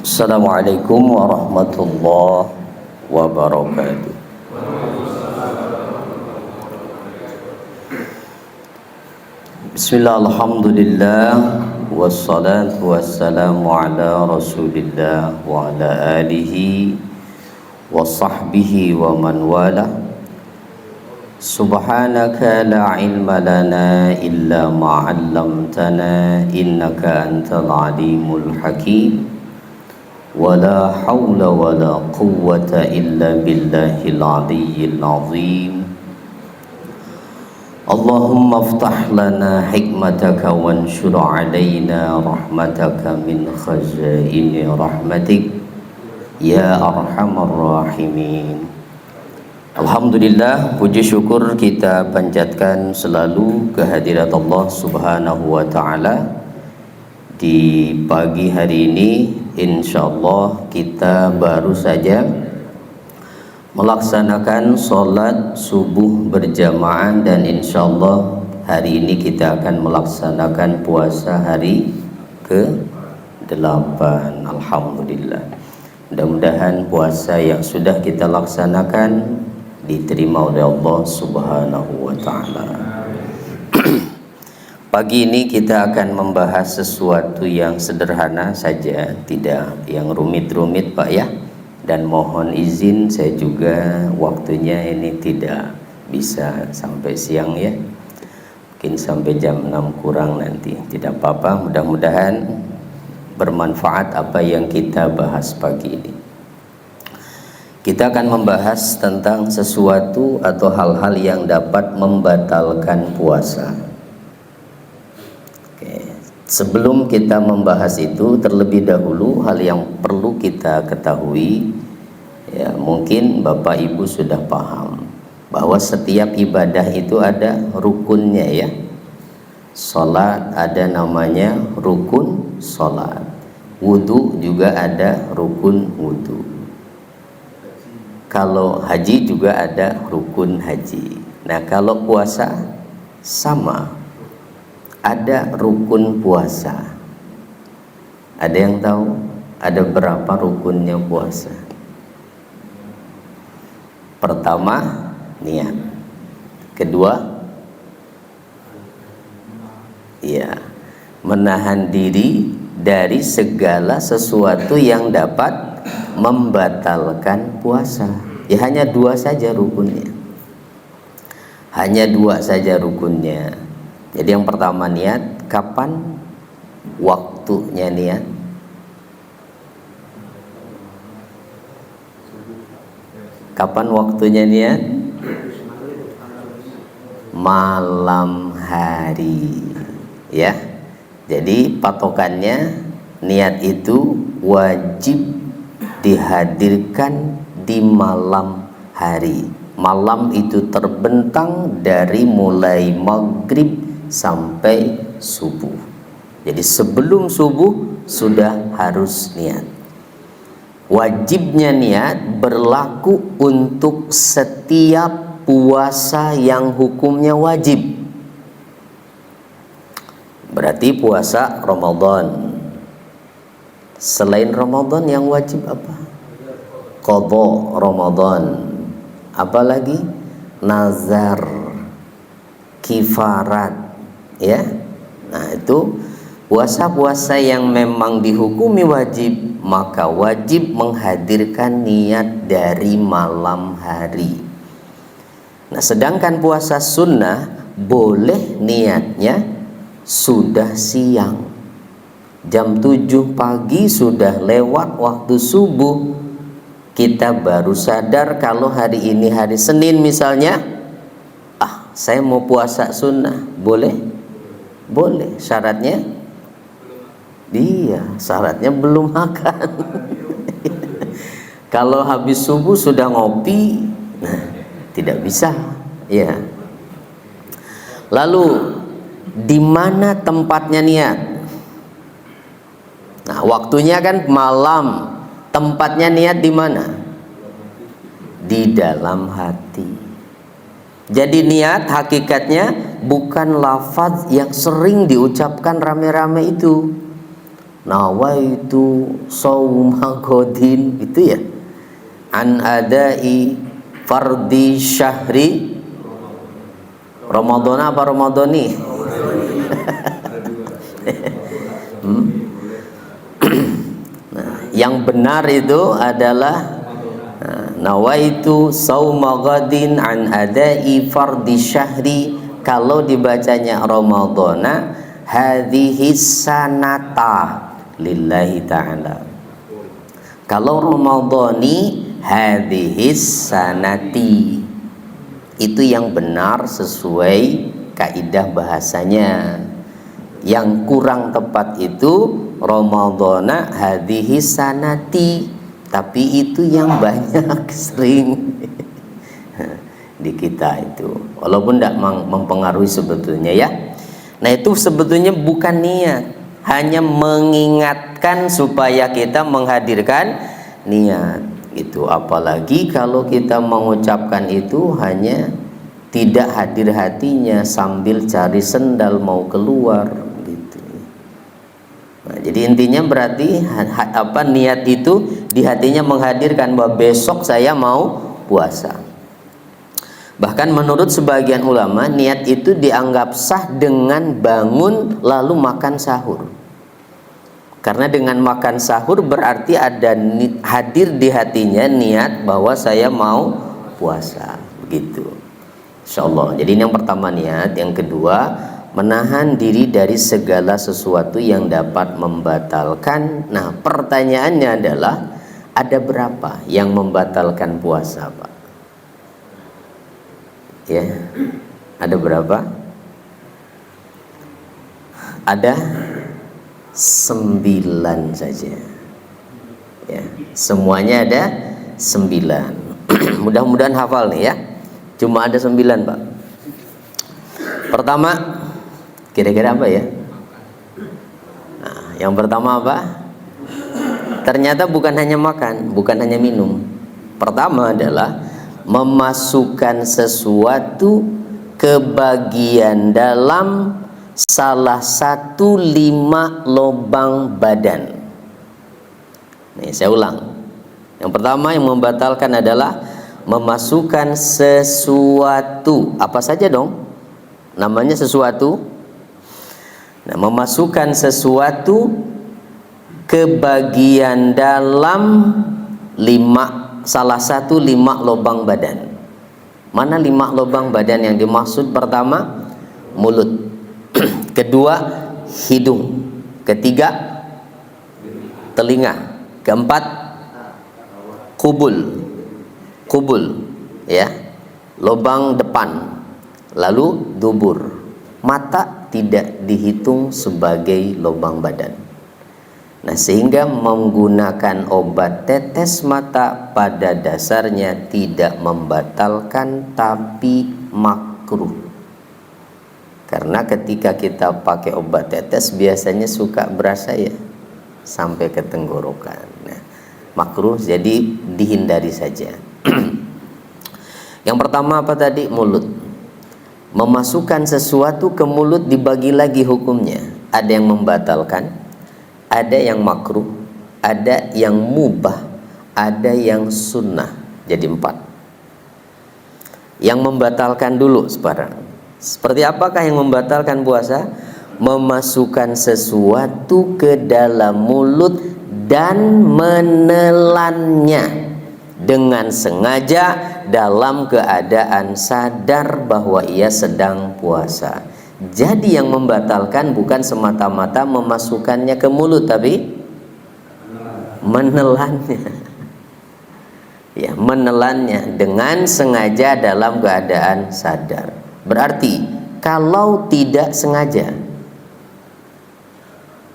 Assalamualaikum warahmatullahi wabarakatuh. Bismillah, alhamdulillah, wassalatu wassalamu ala rasulillah wa ala alihi wa sahbihi wa man wala. Subhanaka la ilma lana illa ma 'allamtana innaka antal alimul hakim. Wala hawla wala quwwata illa billahil aliyyil azim. Allahumma aftah lana hikmataka wanshur alaina rahmataka min khazaini rahmatik ya arhamar rahimin. Alhamdulillah, puji syukur kita panjatkan selalu kehadirat Allah Subhanahu wa ta'ala. Di pagi hari ini insyaallah kita baru saja melaksanakan sholat subuh berjamaah, dan insyaallah hari ini kita akan melaksanakan puasa hari ke-8. Alhamdulillah, mudah-mudahan puasa yang sudah kita laksanakan diterima oleh Allah Subhanahu wa ta'ala. Pagi ini kita akan membahas sesuatu yang sederhana saja, tidak yang rumit-rumit Pak ya. Dan mohon izin saya juga waktunya ini tidak bisa sampai siang ya. Mungkin sampai jam 6 kurang nanti. Tidak apa-apa, mudah-mudahan bermanfaat apa yang kita bahas pagi ini. Kita akan membahas tentang sesuatu atau hal-hal yang dapat membatalkan puasa. Sebelum kita membahas itu, terlebih dahulu hal yang perlu kita ketahui ya, mungkin Bapak Ibu sudah paham bahwa setiap ibadah itu ada rukunnya ya. Salat ada namanya rukun salat, wudu juga ada rukun wudu. Kalau haji juga ada rukun haji. Nah, kalau puasa sama, ada rukun puasa. Ada yang tahu ada berapa rukunnya puasa? Pertama, niat. Kedua, ya, menahan diri dari segala sesuatu yang dapat membatalkan puasa. Ya, hanya dua saja rukunnya. Hanya dua saja rukunnya. Jadi yang pertama niat. Kapan waktunya niat? Kapan waktunya niat? Malam hari ya. Jadi patokannya niat itu wajib dihadirkan di malam hari. Malam itu terbentang dari mulai maghrib sampai subuh. Jadi sebelum subuh sudah harus niat. Wajibnya niat berlaku untuk setiap puasa yang hukumnya wajib. Berarti puasa Ramadan. Selain Ramadan yang wajib apa? Qadha Ramadan. Apalagi nazar, kifarat ya. Nah, itu puasa-puasa yang memang dihukumi wajib, maka wajib menghadirkan niat dari malam hari. Nah, sedangkan puasa sunnah boleh niatnya sudah siang. Jam 7 pagi sudah lewat waktu subuh, kita baru sadar kalau hari ini hari Senin misalnya, saya mau puasa sunnah. Boleh? Boleh. Syaratnya? Iya, syaratnya belum makan. Kalau habis subuh sudah ngopi, nah, tidak bisa ya. Lalu di mana tempatnya niat? Nah, waktunya kan malam. Tempatnya niat di mana? Di dalam hati. Jadi niat hakikatnya bukan lafaz yang sering diucapkan rame-rame itu. nawaitu sauma godin, itu ya, an adai fardi syahri Ramadan apa Ramadhani? Nah, yang benar itu adalah nawaitu sauma ghadin an adai fardi syahri. Kalau dibacanya Ramadhana hadhihi sanata lillahi ta'ala. Kalau Ramadhani hadhihi sanati. Itu yang benar sesuai kaidah bahasanya. Yang kurang tepat itu Ramadhana hadhihi sanati, tapi itu yang banyak sering di kita itu, walaupun tidak mempengaruhi sebetulnya ya. Nah itu sebetulnya bukan niat, hanya mengingatkan supaya kita menghadirkan niat itu. Apalagi kalau kita mengucapkan itu hanya tidak hadir hatinya, sambil cari sendal mau keluar gitu. Nah, jadi intinya berarti niat itu di hatinya menghadirkan bahwa besok saya mau puasa. Bahkan menurut sebagian ulama, niat itu dianggap sah dengan bangun lalu makan sahur. Karena dengan makan sahur berarti ada hadir di hatinya niat bahwa saya mau puasa, begitu. Insyaallah. Jadi ini yang pertama niat. Yang kedua, menahan diri dari segala sesuatu yang dapat membatalkan. Nah, pertanyaannya adalah, ada berapa yang membatalkan puasa, Pak? Ya, ada berapa? Ada 9 saja. Ya, semuanya ada 9. Mudah-mudahan hafal nih ya. Cuma ada 9, Pak. Pertama, kira-kira apa ya? Nah, yang pertama apa? Ternyata bukan hanya makan, bukan hanya minum. Pertama adalah memasukkan sesuatu ke bagian dalam salah satu 5 lubang badan. Nih, saya ulang. Yang pertama yang membatalkan adalah memasukkan sesuatu. Apa saja dong? Namanya sesuatu. Nah, memasukkan sesuatu ke bagian dalam salah satu 5 lubang badan. Mana 5 lubang badan yang dimaksud? Pertama, mulut. Kedua, hidung. Ketiga, telinga. Keempat, kubul, ya, lubang depan. Lalu dubur. Mata tidak dihitung sebagai lubang badan. Nah, sehingga menggunakan obat tetes mata pada dasarnya tidak membatalkan, tapi makruh. Karena ketika kita pakai obat tetes biasanya suka berasa ya sampai ke tenggorokan. Nah, makruh, jadi dihindari saja. Yang pertama apa tadi? Mulut. Memasukkan sesuatu ke mulut dibagi lagi hukumnya. Ada yang membatalkan, ada yang makruh, ada yang mubah, ada yang sunnah. Jadi 4. Yang membatalkan dulu sekarang. Seperti apakah yang membatalkan puasa? Memasukkan sesuatu ke dalam mulut dan menelannya dengan sengaja dalam keadaan sadar bahwa ia sedang puasa. Jadi yang membatalkan bukan semata-mata memasukkannya ke mulut, tapi menelannya. Ya, menelannya dengan sengaja dalam keadaan sadar. Berarti kalau tidak sengaja,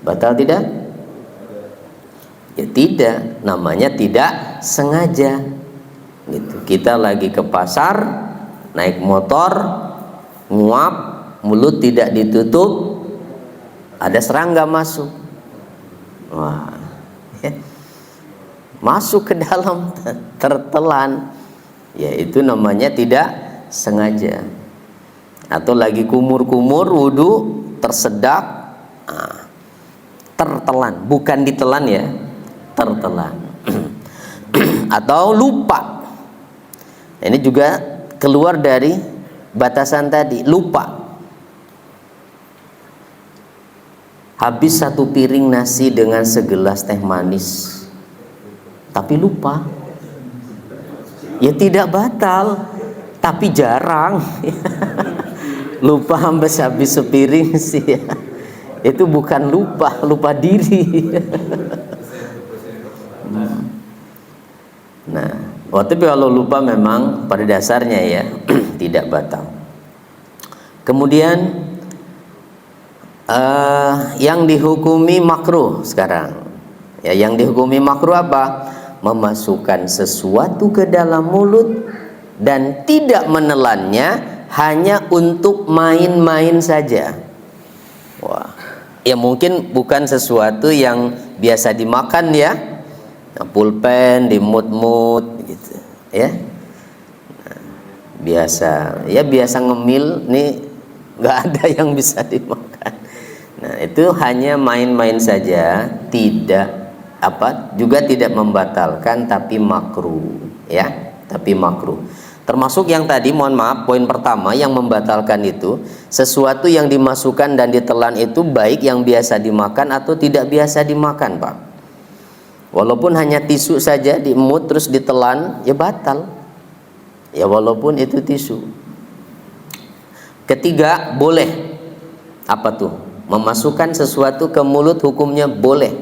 batal tidak? Ya tidak, namanya tidak sengaja. Gitu. Kita lagi ke pasar, naik motor, nguap, mulut tidak ditutup, ada serangga masuk. Wah, ya. Masuk ke dalam, tertelan. Ya itu namanya tidak sengaja. Atau lagi kumur-kumur wudhu, tersedak, tertelan, bukan ditelan ya, tertelan. Atau lupa. Ini juga keluar dari batasan tadi, lupa. Habis 1 piring nasi dengan segelas teh manis, tapi lupa. Ya tidak batal, tapi jarang. Lupa habis sepiring sih ya. Itu bukan lupa, lupa diri. Nah, tapi kalau lupa memang pada dasarnya ya tidak batal. Kemudian yang dihukumi makruh sekarang. Ya, yang dihukumi makruh apa? Memasukkan sesuatu ke dalam mulut dan tidak menelannya hanya untuk main-main saja. Wah, ya mungkin bukan sesuatu yang biasa dimakan ya. Nah, pulpen dimut-mut gitu ya. Nah, biasa ngemil nih, nggak ada yang bisa dimakan. Nah, itu hanya main-main saja, juga tidak membatalkan, tapi makruh ya, tapi makruh. Termasuk yang tadi, mohon maaf, poin pertama yang membatalkan itu sesuatu yang dimasukkan dan ditelan itu baik yang biasa dimakan atau tidak biasa dimakan, Pak. Walaupun hanya tisu saja diemut terus ditelan, ya batal. Ya walaupun itu tisu. Ketiga, boleh. Apa tuh? Memasukkan sesuatu ke mulut hukumnya boleh.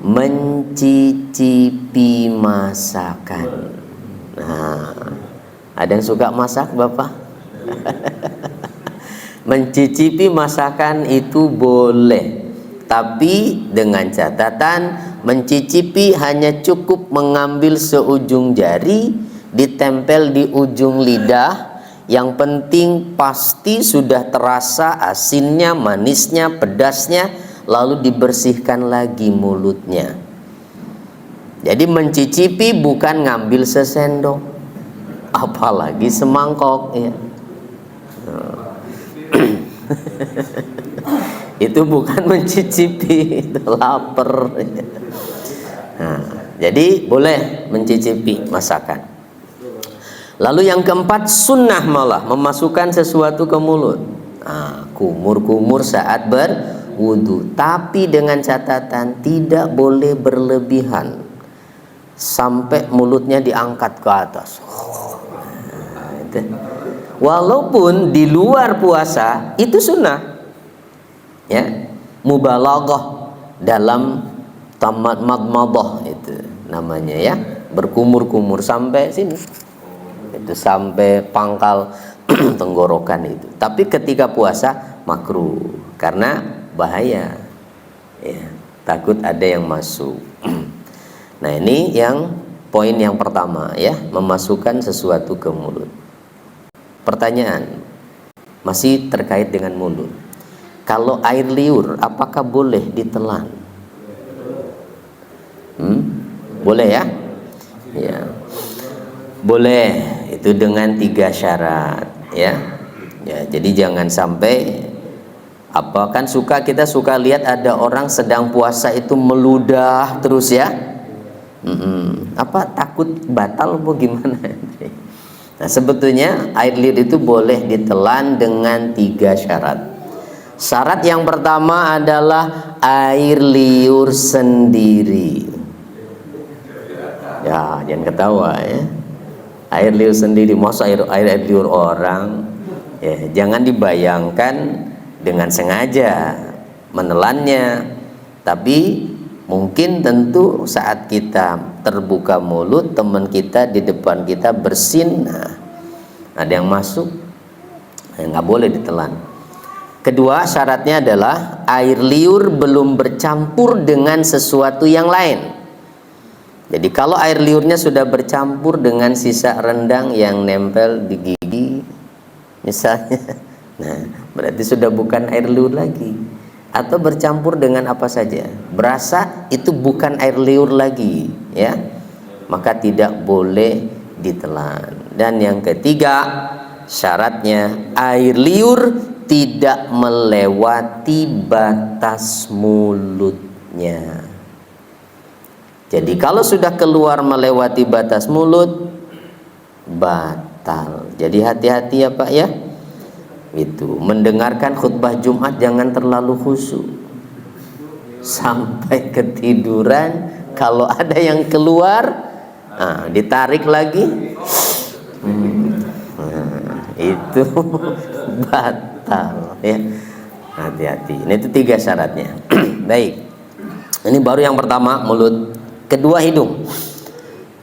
Mencicipi masakan. Nah, ada yang suka masak, Bapak? Mencicipi masakan itu boleh, tapi dengan catatan mencicipi hanya cukup mengambil seujung jari, ditempel di ujung lidah. Yang penting pasti sudah terasa asinnya, manisnya, pedasnya, lalu dibersihkan lagi mulutnya. Jadi mencicipi bukan ngambil sesendok, apalagi semangkok ya. Itu bukan mencicipi, itu lapar. Nah, jadi boleh mencicipi masakan. Lalu yang keempat, sunnah malah memasukkan sesuatu ke mulut. Nah, kumur-kumur saat berwudu, tapi dengan catatan tidak boleh berlebihan sampai mulutnya diangkat ke atas. Walaupun di luar puasa itu sunnah, ya, mubalaghah dalam tamat madmadah itu namanya ya, berkumur-kumur sampai sini. Itu sampai pangkal tenggorokan itu. Tapi ketika puasa makruh karena bahaya ya, takut ada yang masuk. Nah, ini yang poin yang pertama ya, memasukkan sesuatu ke mulut. Pertanyaan masih terkait dengan mulut. Kalau air liur apakah boleh ditelan? Boleh ya? Ya. Boleh, itu dengan 3 syarat ya. Ya, jadi jangan sampai kan kita suka lihat ada orang sedang puasa itu meludah terus ya. Takut batal apa gimana? Nah, sebetulnya air liur itu boleh ditelan dengan 3 syarat. Syarat yang pertama adalah air liur sendiri. Ya, jangan ketawa ya. Air liur sendiri, masa air liur orang ya, jangan dibayangkan dengan sengaja menelannya, tapi mungkin tentu saat kita terbuka mulut, teman kita di depan kita bersin, nah, ada yang masuk, nggak boleh ditelan. Kedua syaratnya adalah air liur belum bercampur dengan sesuatu yang lain. Jadi kalau air liurnya sudah bercampur dengan sisa rendang yang nempel di gigi misalnya, nah berarti sudah bukan air liur lagi. Atau bercampur dengan apa saja, berasa itu bukan air liur lagi ya, maka tidak boleh ditelan. Dan yang ketiga syaratnya air liur tidak melewati batas mulutnya. Jadi kalau sudah keluar melewati batas mulut, batal. Jadi hati-hati ya Pak ya. Itu mendengarkan khutbah Jumat jangan terlalu khusyuk sampai ketiduran. Kalau ada yang keluar, ditarik lagi, itu batal ya. Hati-hati. Ini itu 3 syaratnya. Baik. Ini baru yang pertama, mulut. Kedua, hidung.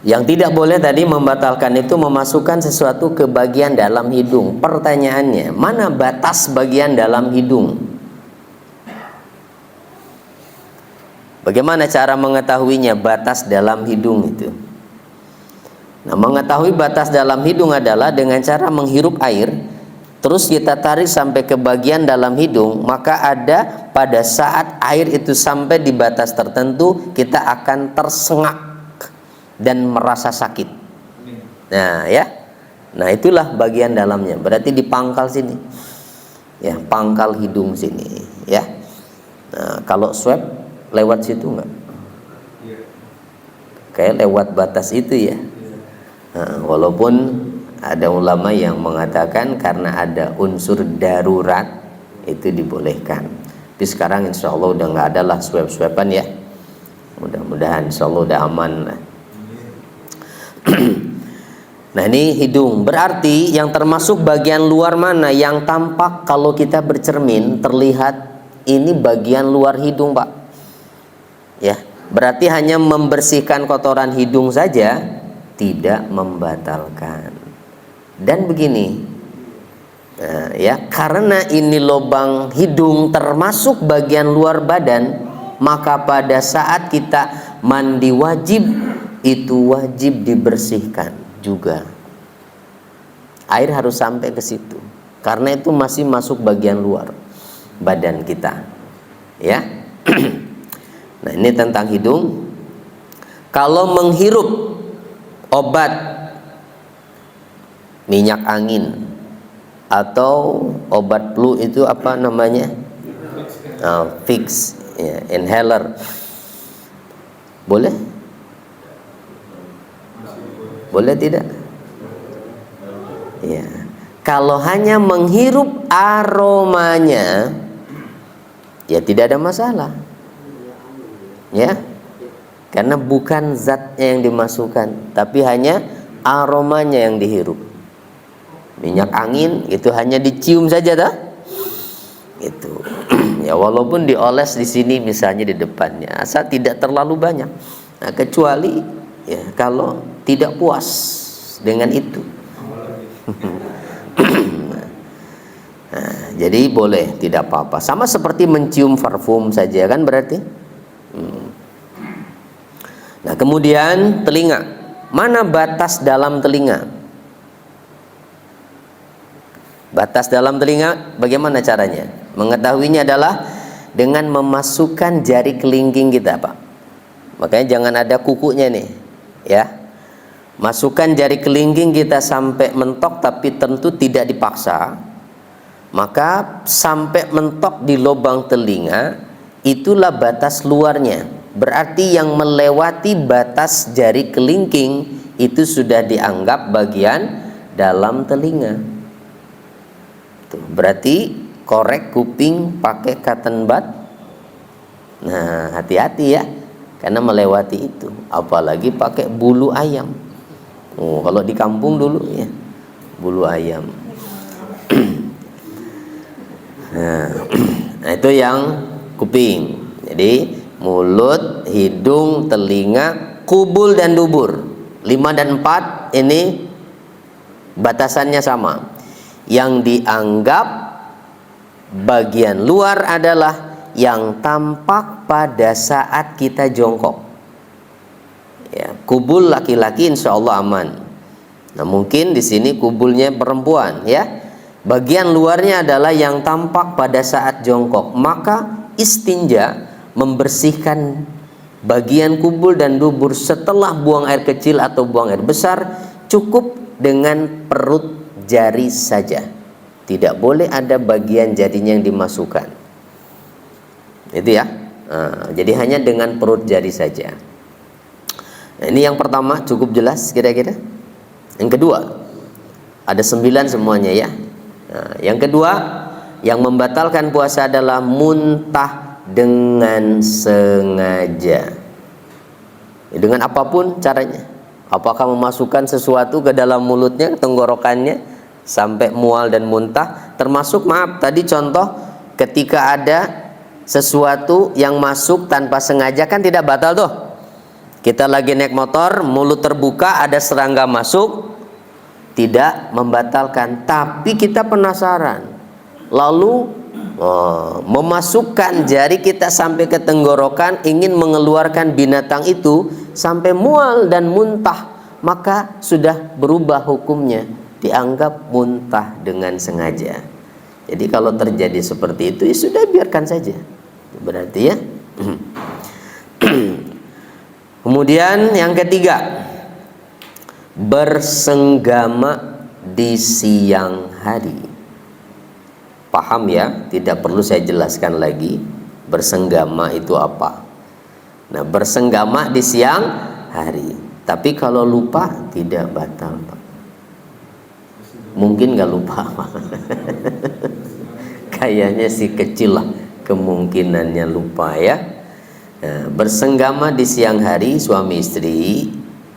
Yang tidak boleh tadi membatalkan itu memasukkan sesuatu ke bagian dalam hidung. Pertanyaannya, mana batas bagian dalam hidung? Bagaimana cara mengetahuinya batas dalam hidung itu? Nah, mengetahui batas dalam hidung adalah dengan cara menghirup air, terus kita tarik sampai ke bagian dalam hidung, maka ada pada saat air itu sampai di batas tertentu, kita akan tersengak dan merasa sakit. Nah ya, nah itulah bagian dalamnya. Berarti di pangkal sini, ya, pangkal hidung sini, ya. Nah, kalau swab lewat situ enggak? Kayak lewat batas itu ya. Nah, walaupun ada ulama yang mengatakan karena ada unsur darurat itu dibolehkan. Tapi sekarang insya Allah udah nggak ada lah swab-swaban ya. Mudah-mudahan insya Allah udah aman lah. Nah ini hidung, berarti yang termasuk bagian luar mana yang tampak kalau kita bercermin terlihat, ini bagian luar hidung Pak ya. Berarti hanya membersihkan kotoran hidung saja tidak membatalkan. Dan begini, nah, ya, karena ini lubang hidung termasuk bagian luar badan, maka pada saat kita mandi wajib, itu wajib dibersihkan juga. Air harus sampai ke situ, karena itu masih masuk bagian luar badan kita, ya. Nah ini tentang hidung. Kalau menghirup obat minyak angin atau obat flu itu apa namanya? Fix, ya, inhaler, boleh? Boleh tidak? Ya. Kalau hanya menghirup aromanya, ya tidak ada masalah. Ya. Karena bukan zatnya yang dimasukkan, tapi hanya aromanya yang dihirup. Minyak angin itu hanya dicium saja dah. Itu. Ya walaupun dioles di sini misalnya di depannya, asal tidak terlalu banyak. Nah, kecuali ya kalau tidak puas dengan itu. Nah, jadi boleh, tidak apa-apa. Sama seperti mencium parfum saja kan berarti. Nah, kemudian telinga. Mana batas dalam telinga? Batas dalam telinga bagaimana caranya? Mengetahuinya adalah dengan memasukkan jari kelingking kita, Pak. Makanya jangan ada kukunya nih, ya. Masukkan jari kelingking kita sampai mentok, tapi tentu tidak dipaksa. Maka sampai mentok di lubang telinga, itulah batas luarnya. Berarti yang melewati batas jari kelingking itu sudah dianggap bagian dalam telinga. Tuh, berarti korek kuping pakai cotton bud. Nah, hati-hati ya, karena melewati itu. Apalagi pakai bulu ayam. Oh, kalau di kampung dulu ya, bulu ayam. Nah, itu yang kuping. Jadi mulut, hidung, telinga, kubul dan dubur. 5 dan 4 ini batasannya sama. Yang dianggap bagian luar adalah yang tampak pada saat kita jongkok. Ya, kubul laki-laki insya Allah aman. Nah, mungkin di sini kubulnya perempuan, ya. Bagian luarnya adalah yang tampak pada saat jongkok. Maka istinja, membersihkan bagian kubul dan dubur setelah buang air kecil atau buang air besar, cukup dengan perut jari saja. tidak boleh ada bagian jarinya yang dimasukkan. Itu ya. Jadi hanya dengan perut jari saja. Nah, ini yang pertama, cukup jelas kira-kira. Yang kedua, ada 9 semuanya ya. Nah, yang kedua, yang membatalkan puasa adalah muntah dengan sengaja. Dengan apapun caranya. Apakah memasukkan sesuatu ke dalam mulutnya, tenggorokannya, sampai mual dan muntah. Termasuk, maaf, tadi contoh ketika ada sesuatu yang masuk tanpa sengaja, kan tidak batal tuh. Kita lagi naik motor, mulut terbuka, ada serangga masuk, tidak membatalkan. Tapi kita penasaran, lalu memasukkan jari kita sampai ke tenggorokan, ingin mengeluarkan binatang itu sampai mual dan muntah, maka sudah berubah hukumnya, dianggap muntah dengan sengaja. Jadi kalau terjadi seperti itu, ya sudah, biarkan saja. Berarti ya. Kemudian yang ketiga, bersenggama di siang hari. Paham ya? Tidak perlu saya jelaskan lagi bersenggama itu apa. Nah, bersenggama di siang hari. Tapi kalau lupa tidak batal, Pak. Mungkin nggak lupa. Kayaknya sih kecil lah kemungkinannya lupa ya. Nah, bersenggama di siang hari suami istri,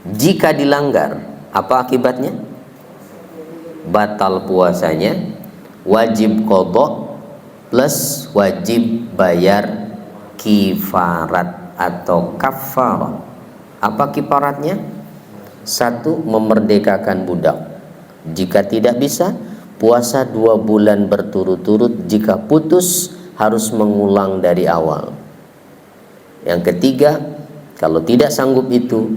jika dilanggar, apa akibatnya? Batal puasanya, wajib qadha plus wajib bayar kifarat atau kafarah. Apa kifaratnya? 1, memerdekakan budak. Jika tidak bisa, puasa 2 bulan berturut-turut. Jika putus, harus mengulang dari awal. Yang ketiga, kalau tidak sanggup itu,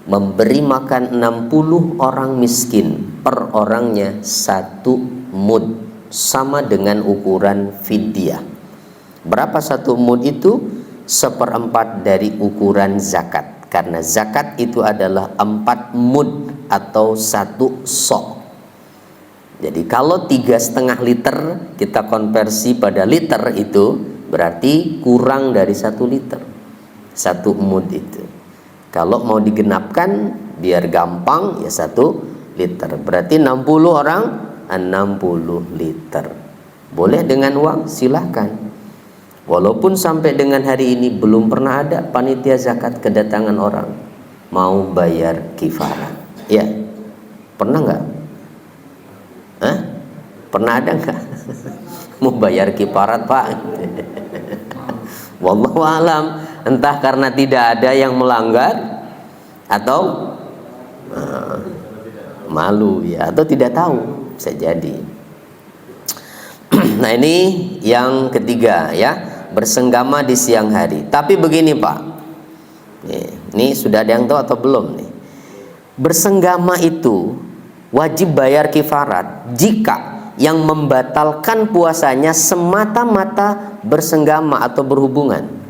memberi makan 60 orang miskin, per orangnya 1 mud, sama dengan ukuran fidyah. Berapa 1 mud itu? 1/4 dari ukuran zakat, karena zakat itu adalah 4 mud atau 1 sok. Jadi kalau 3,5 liter kita konversi pada liter, itu berarti kurang dari 1 liter, 1 mud itu. Kalau mau digenapkan biar gampang, ya 1 liter. Berarti 60 orang, 60 liter. Boleh dengan uang, silahkan. Walaupun sampai dengan hari ini belum pernah ada panitia zakat kedatangan orang mau bayar kifarah. Ya, pernah nggak? Hah? Pernah ada nggak? Mau bayar kifarat, Pak? Wallahu alam. Entah karena tidak ada yang melanggar, atau malu ya, atau tidak tahu, bisa jadi. Nah, ini yang ketiga ya, bersenggama di siang hari. Tapi begini, Pak, ini sudah ada yang tahu atau belum nih? Bersenggama itu wajib bayar kifarat jika yang membatalkan puasanya semata-mata bersenggama atau berhubungan.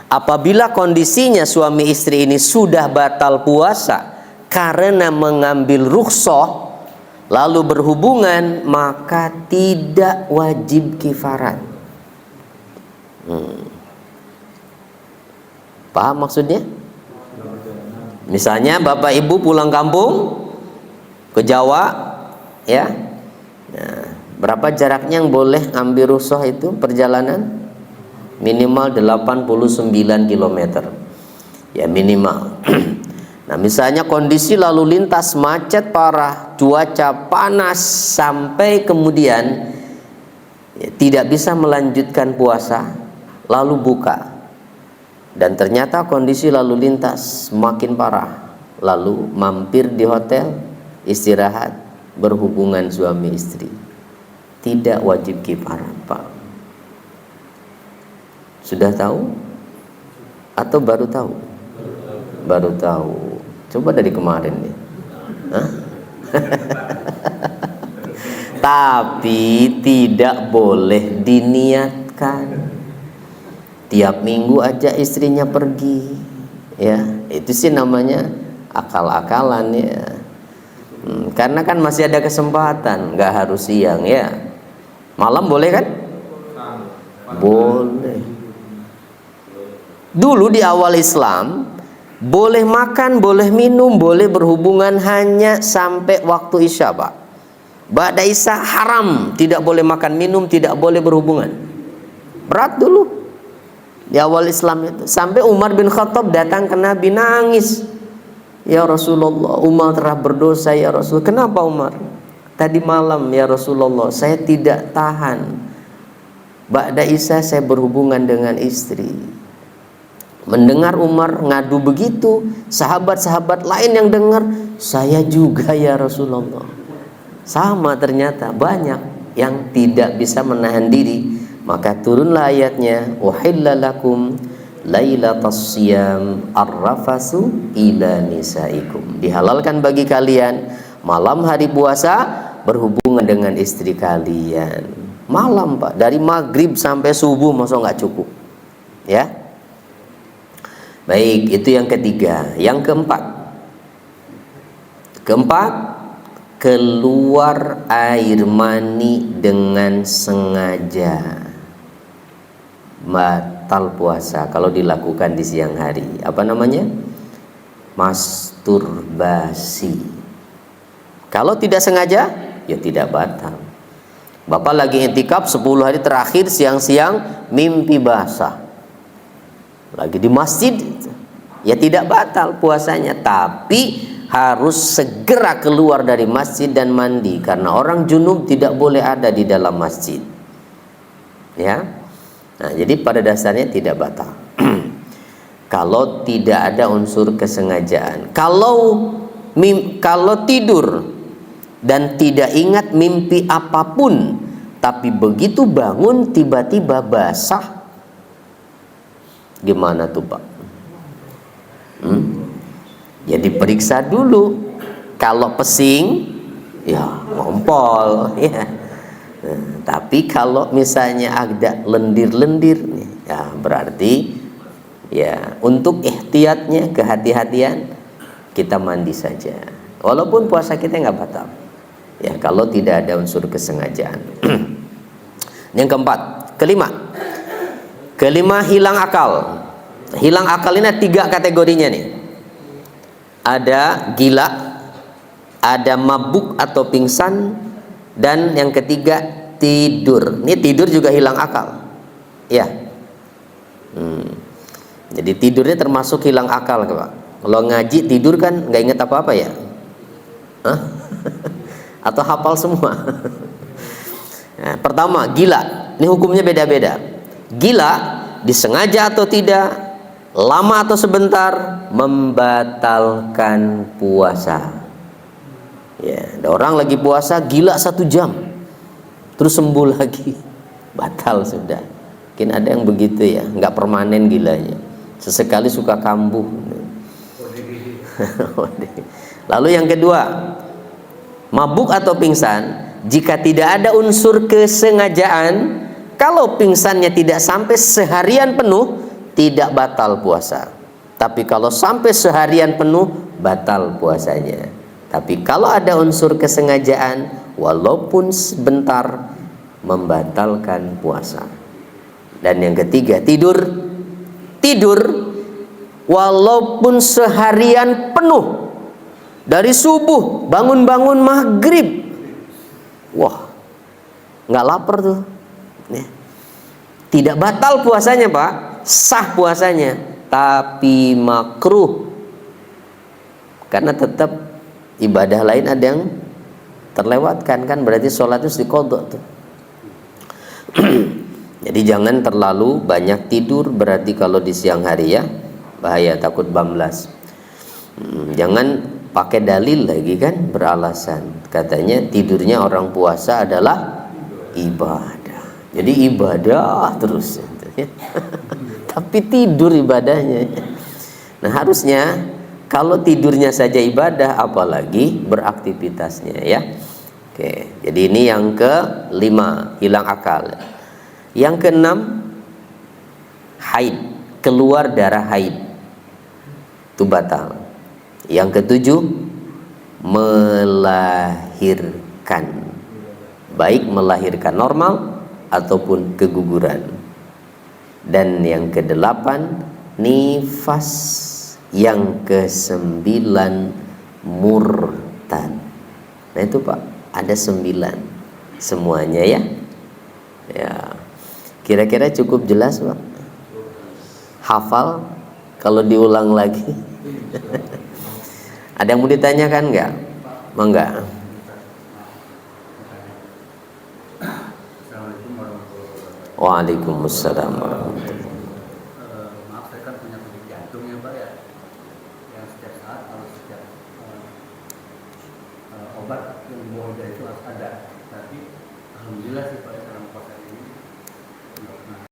Apabila kondisinya suami istri ini sudah batal puasa karena mengambil rukhsah lalu berhubungan, maka tidak wajib kifarat. Paham maksudnya? Misalnya bapak ibu pulang kampung ke Jawa ya. Nah, berapa jaraknya yang boleh ambil rukhsah itu perjalanan? Minimal 89 km ya, minimal. Nah, misalnya kondisi lalu lintas macet parah, cuaca panas, sampai kemudian ya, tidak bisa melanjutkan puasa, lalu buka, dan ternyata kondisi lalu lintas makin parah, lalu mampir di hotel, istirahat, berhubungan suami istri, tidak wajib kifarat, Pak. Sudah tahu atau baru tahu? Baru tahu. Coba dari kemarin nih. Hah? Tapi tidak boleh diniatkan. Tiap minggu aja istrinya pergi. Ya, itu sih namanya akal-akalan ya. Karena kan masih ada kesempatan, nggak harus siang ya. Malam boleh kan? Boleh. Dulu di awal Islam boleh makan, boleh minum, boleh berhubungan hanya sampai waktu Isya, Pak. Ba'da Isya haram, tidak boleh makan minum, tidak boleh berhubungan. Berat dulu di awal Islam itu. Sampai Umar bin Khattab datang ke Nabi nangis. Ya Rasulullah, Umar telah berdosa ya Rasul. Kenapa Umar? Tadi malam ya Rasulullah, saya tidak tahan. Ba'da Isya saya berhubungan dengan istri. Mendengar Umar ngadu begitu, sahabat-sahabat lain yang dengar, saya juga ya Rasulullah. Sama ternyata, banyak yang tidak bisa menahan diri. Maka turunlah ayatnya, uhilla lakum lailatas siyam arrafasu ila nisaikum. Dihalalkan bagi kalian malam hari puasa berhubungan dengan istri kalian. Malam, Pak, dari maghrib sampai subuh, masa nggak cukup? Ya. Baik, itu yang ketiga. Yang keempat, keluar air mani dengan sengaja, batal puasa kalau dilakukan di siang hari. Apa namanya? Masturbasi. Kalau tidak sengaja, ya tidak batal. Bapak lagi i'tikaf 10 hari terakhir, siang-siang mimpi basah, lagi di masjid, ya tidak batal puasanya, tapi harus segera keluar dari masjid dan mandi, karena orang junub tidak boleh ada di dalam masjid. Ya, nah jadi pada dasarnya tidak batal. Kalau tidak ada unsur kesengajaan. Kalau tidur dan tidak ingat mimpi apapun, tapi begitu bangun tiba-tiba basah, gimana tuh Pak? Ya diperiksa dulu. Kalau pesing, ya ngompol ya. Tapi kalau misalnya ada lendir-lendir, ya berarti ya untuk ihtiyatnya, kehati-hatian, kita mandi saja. Walaupun puasa kita nggak batal. Ya kalau tidak ada unsur kesengajaan. Yang kelima, hilang akal. Hilang akal ini ada 3 kategorinya nih. Ada gila, ada mabuk atau pingsan, dan yang ketiga tidur. Ini tidur juga hilang akal. Ya. Jadi tidurnya termasuk hilang akal, Pak. Kalau ngaji tidur kan nggak inget apa-apa ya? Hah? Atau hafal semua? Nah, pertama, gila. Ini hukumnya beda-beda. Gila disengaja atau tidak, lama atau sebentar, membatalkan puasa. Ya, ada orang lagi puasa gila 1 jam, terus sembuh lagi, batal sudah. Mungkin ada yang begitu ya, nggak permanen gilanya, sesekali suka kambuh. Lalu yang kedua, mabuk atau pingsan. Jika tidak ada unsur kesengajaan, kalau pingsannya tidak sampai seharian penuh, tidak batal puasa. Tapi kalau sampai seharian penuh, batal puasanya. Tapi kalau ada unsur kesengajaan, walaupun sebentar, membatalkan puasa. Dan yang ketiga, tidur walaupun seharian penuh, dari subuh bangun-bangun maghrib, wah nggak lapar tuh, tidak batal puasanya Pak, sah puasanya, tapi makruh, karena tetap ibadah lain ada yang terlewatkan kan, berarti sholat itu diqadha tuh. Jadi jangan terlalu banyak tidur, berarti kalau di siang hari ya bahaya, takut bablas. Jangan pakai dalil lagi kan, beralasan katanya tidurnya orang puasa adalah ibadah, jadi ibadah terus ya. Tapi tidur ibadahnya. Nah harusnya kalau tidurnya saja ibadah, apalagi beraktivitasnya ya. Oke, jadi ini yang ke-5, hilang akal. Yang ke-6, haid, keluar darah haid, itu batal. Yang ke-7, melahirkan, baik melahirkan normal ataupun keguguran. Dan yang kedelapan, nifas. Yang kesembilan, murtad. Nah itu Pak, ada 9 semuanya ya. Ya, kira-kira cukup jelas Pak? Hafal kalau diulang lagi? Ada yang mau ditanyakan nggak? Enggak. Waalaikumsalam warahmatullahi. Maaf, saya kan punya penyakit jantung ya Pak ya, yang setiap saat harus setiap obat yang di bawah itu harus ada. Tapi alhamdulillah sih Pak, dalam puasa ini nggak pernah